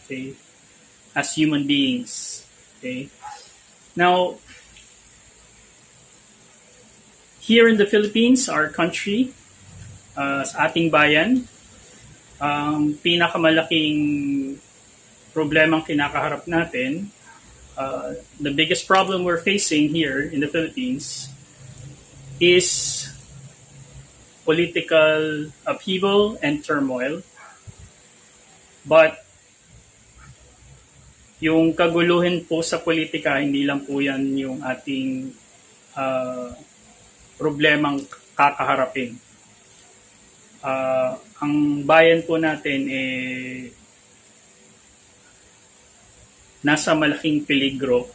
okay, as human beings. Okay. Now, here in the Philippines, our country, sa ating bayan, ang pinakamalaking problemang kinakaharap natin, the biggest problem we're facing here in the Philippines is political upheaval and turmoil. But yung kaguluhan po sa politika, hindi lang po yan yung ating problemang kakaharapin. Ang bayan po natin nasa malaking peligro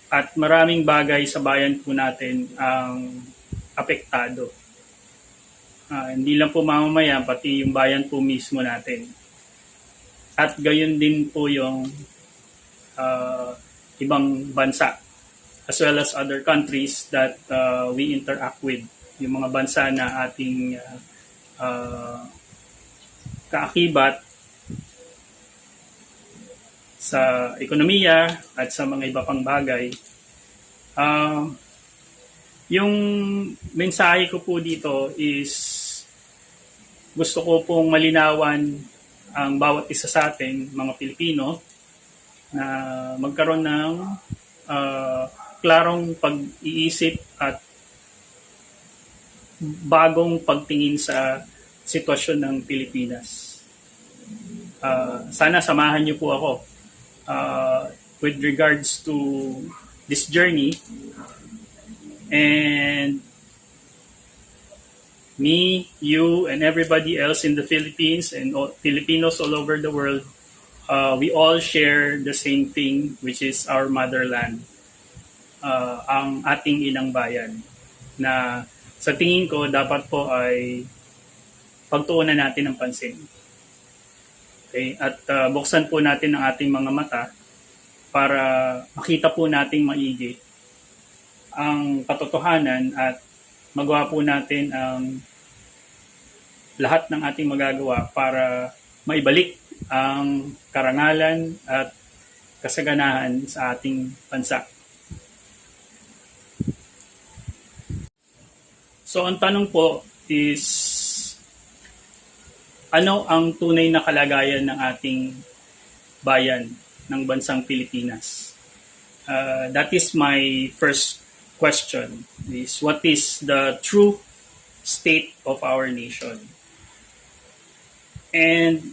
at maraming bagay sa bayan po natin ang apektado. Hindi lang po mamamayan, pati yung bayan po mismo natin. At gayon din po yung ibang bansa, as well as other countries that we interact with. Yung mga bansa na ating kaakibat sa ekonomiya at sa mga iba pang bagay. Yung mensahe ko po dito is gusto ko pong malinawan ang bawat isa sa ating mga Pilipino na magkaroon ng klarong pag-iisip at bagong pagtingin sa sitwasyon ng Pilipinas. Sana samahan niyo po ako with regards to this journey, and me, you, and everybody else in the Philippines and Filipinos all over the world, we all share the same thing, which is our motherland, ang ating inang bayan, na sa tingin ko dapat po ay pagtuunan natin ng pansin. Okay? At buksan po natin ang ating mga mata para makita po nating maigi ang katotohanan at magawa po natin ang lahat ng ating magagawa para maibalik ang karangalan at kasaganahan sa ating bansa. So ang tanong po is, ano ang tunay na kalagayan ng ating bayan, ng bansang Pilipinas? That is my first question, is what is the true state of our nation? And